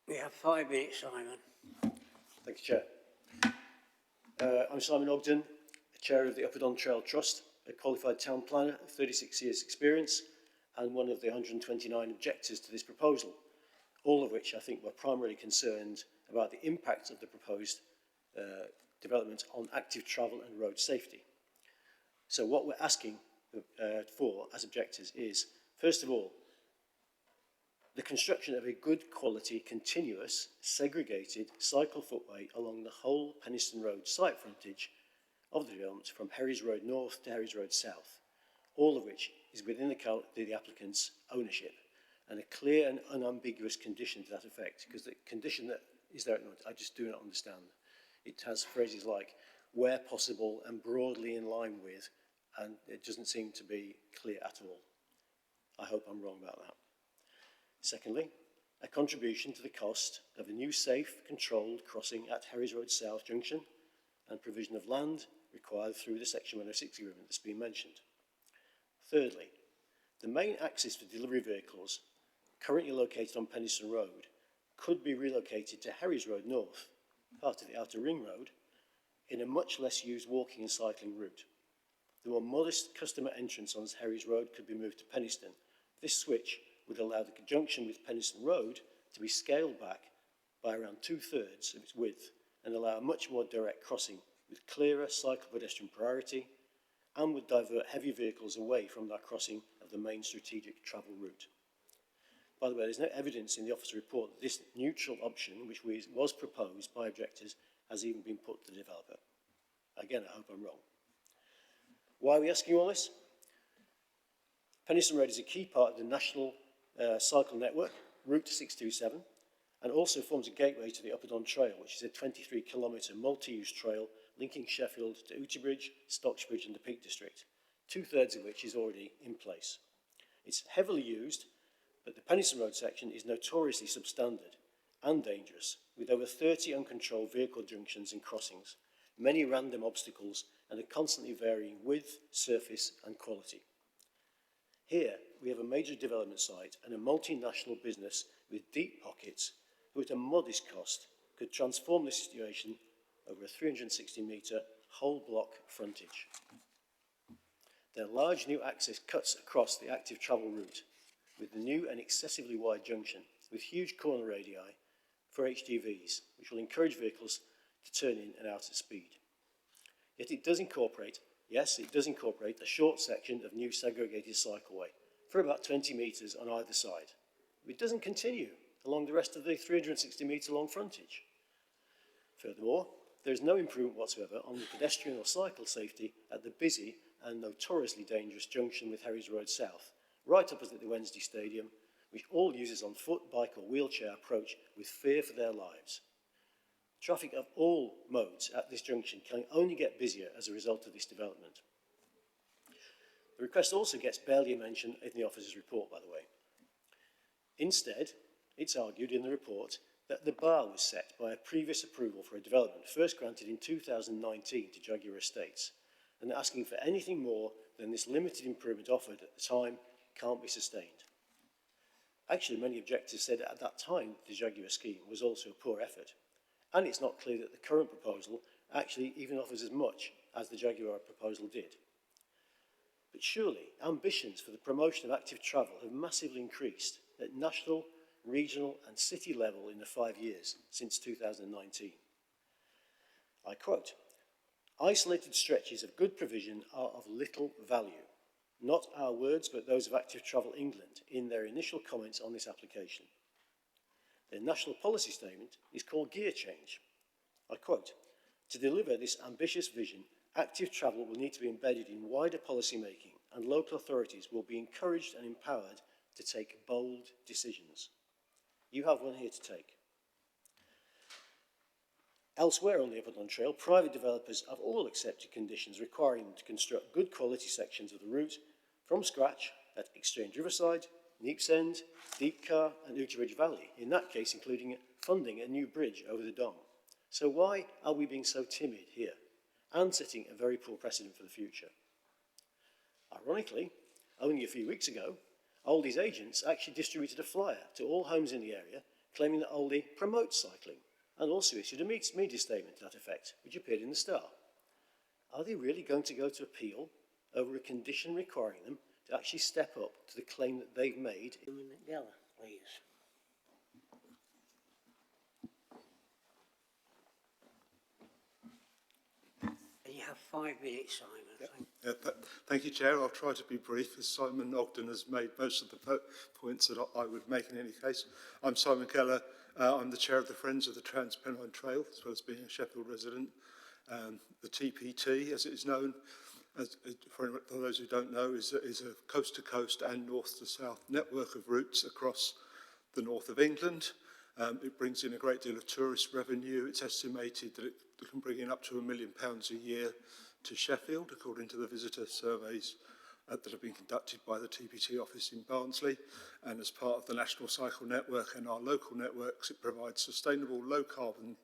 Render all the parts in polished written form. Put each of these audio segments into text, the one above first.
We have 5 minutes, Simon. Thank you, Chair. I'm Simon Ogden, Chair of the Upperdon Trail Trust, a qualified town planner of 36 years experience and one of the 129 objectors to this proposal, all of which I think were primarily concerned about the impact of the proposed development on active travel and road safety. So what we're asking for as objectors is, first of all, the construction of a good quality, continuous, segregated cycle footway along the whole Penistone Road site frontage of the development from Herries Road North to Herries Road South, all of which is within the applicant's ownership, and a clear and unambiguous condition to that effect, because the condition that is there at the moment, I just do not understand. It has phrases like, where possible and broadly in line with, and it doesn't seem to be clear at all. I hope I'm wrong about that. Secondly, a contribution to the cost of a new safe, controlled crossing at Herries Road South Junction and provision of land required through the Section 106 agreement that's been mentioned. Thirdly, the main axis for delivery vehicles currently located on Penistone Road could be relocated to Herries Road North, part of the Outer Ring Road, in a much less used walking and cycling route. The more modest customer entrance on Herries Road could be moved to Penistone. This switch would allow the conjunction with Penistone Road to be scaled back by around 2/3 of its width and allow a much more direct crossing with clearer cycle-pedestrian priority, and would divert heavy vehicles away from that crossing of the main strategic travel route. By the way, there's no evidence in the officer report that this neutral option, which was proposed by objectors, has even been put to the developer. Again, I hope I'm wrong. Why are we asking all this? Penistone Road is a key part of the national cycle network, Route 627, and also forms a gateway to the Upperdon Trail, which is a 23-kilometre multi-use trail linking Sheffield to Outybridge, Stocksbridge and the Peak District, 2/3 of which is already in place. It's heavily used, but the Penistone Road section is notoriously substandard and dangerous, with over 30 uncontrolled vehicle junctions and crossings, many random obstacles, and a constantly varying width, surface and quality. Here, we have a major development site and a multinational business with deep pockets who, at a modest cost, could transform this situation over a 360-metre whole block frontage. Their large new access cuts across the active travel route with the new and excessively wide junction with huge corner radii for HGVs, which will encourage vehicles to turn in and out at speed. Yet it does incorporate, yes, it does incorporate a short section of new segregated cycleway for about 20 metres on either side. It doesn't continue along the rest of the 360-metre long frontage. Furthermore, there is no improvement whatsoever on the pedestrian or cycle safety at the busy and notoriously dangerous junction with Herries Road South, right opposite the Wednesday Stadium, which all users on foot, bike or wheelchair approach with fear for their lives. Traffic of all modes at this junction can only get busier as a result of this development. The request also gets barely a mention in the officer's report, by the way. Instead, it's argued in the report that the bar was set by a previous approval for a development first granted in 2019 to Jaguar Estates, and asking for anything more than this limited improvement offered at the time can't be sustained. Actually, many objectors said at that time the Jaguar scheme was also a poor effort, and it's not clear that the current proposal actually even offers as much as the Jaguar proposal did. But surely ambitions for the promotion of active travel have massively increased at national, regional and city level in the 5 years since 2019. I quote, "Isolated stretches of good provision are of little value." Not our words, but those of Active Travel England in their initial comments on this application. Their national policy statement is called Gear Change. I quote, "To deliver this ambitious vision, active travel will need to be embedded in wider policy making, and local authorities will be encouraged and empowered to take bold decisions." You have one here to take. Elsewhere on the Upperdon Trail, private developers have all accepted conditions requiring them to construct good quality sections of the route from scratch at Exchange Riverside, Neeps End, Deepcar and Outybridge Valley, in that case including funding a new bridge over the Dom. So why are we being so timid here and setting a very poor precedent for the future? Ironically, only a few weeks ago, Aldi's agents actually distributed a flyer to all homes in the area claiming that Aldi promotes cycling, and also issued a media statement to that effect, which appeared in the Star. Are they really going to go to appeal over a condition requiring them to actually step up to the claim that they've made? Geller, please. And you have 5 minutes, Simon. Thank you, Chair. I'll try to be brief, as Simon Ogden has made most of the points that I would make in any case. I'm Simon Keller. I'm the Chair of the Friends of the Trans-Pennine Trail, as well as being a Sheffield resident. The TPT, as it is known, for those who don't know, is a coast-to-coast and north-to-south network of routes across the north of England. It brings in a great deal of tourist revenue. It's estimated that it can bring in up to £1 million a year to Sheffield, according to the visitor surveys that have been conducted by the TPT office in Barnsley. And as part of the National Cycle Network and our local networks, it provides sustainable, low-carbon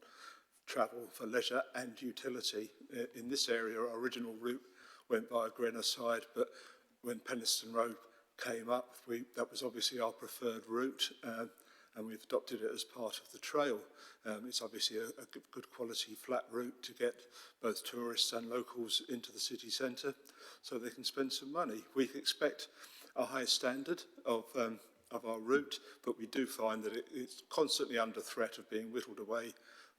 travel for leisure and utility. In this area, our original route went via Grenoside, but when Penistone Road came up, that was obviously our preferred route, and we've adopted it as part of the trail. It's obviously a good quality flat route to get both tourists and locals into the city centre so they can spend some money. We expect a high standard of our route, but we do find that it's constantly under threat of being whittled away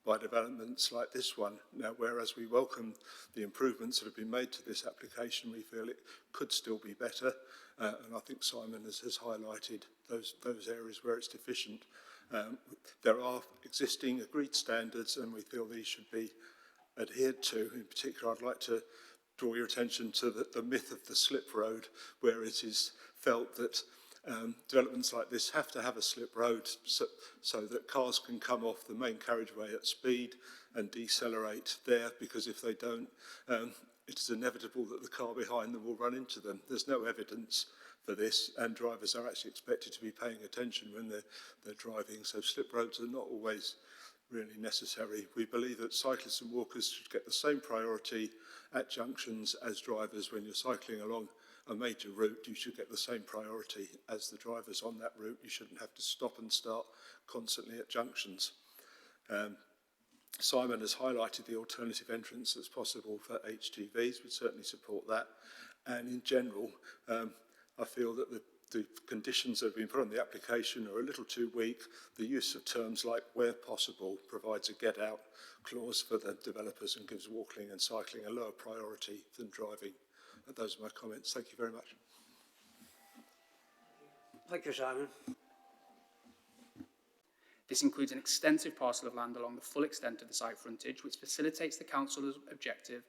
by developments like this one. Now, whereas we welcome the improvements that have been made to this application, we feel it could still be better, and I think Simon has highlighted those areas where it's deficient. There are existing agreed standards, and we feel these should be adhered to. In particular, I'd like to draw your attention to the myth of the slip road, where it is felt that developments like this have to have a slip road so that cars can come off the main carriageway at speed and decelerate there, because if they don't, it is inevitable that the car behind them will run into them. There's no evidence for this, and drivers are actually expected to be paying attention when they're driving, so slip roads are not always really necessary. We believe that cyclists and walkers should get the same priority at junctions as drivers. When you're cycling along a major route, you should get the same priority as the drivers on that route. You shouldn't have to stop and start constantly at junctions. Simon has highlighted the alternative entrance that's possible for HGVs. We'd certainly support that. And in general, I feel that the conditions that have been put on the application are a little too weak. The use of terms like where possible provides a get out clause for the developers and gives walking and cycling a lower priority than driving. Those are my comments. Thank you very much. Thank you, Simon. This includes an extensive parcel of land along the full extent of the site frontage, which facilitates the council's objective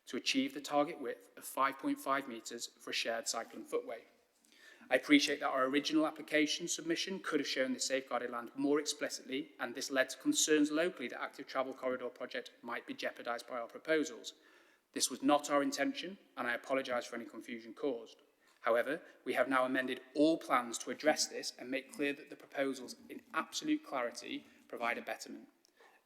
to achieve the target width of 5.5 metres for a shared cycling footway. I appreciate that our original application submission could have shown the safeguarded land more explicitly, and this led to concerns locally that active travel corridor project might be jeopardised by our proposals. This was not our intention, and I apologise for any confusion caused. However, we have now amended all plans to address this and make clear that the proposals, in absolute clarity, provide a betterment.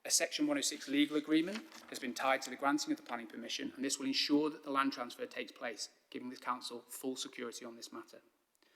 A Section 106 legal agreement has been tied to the granting of the planning permission, and this will ensure that the land transfer takes place, giving the council full security on this matter.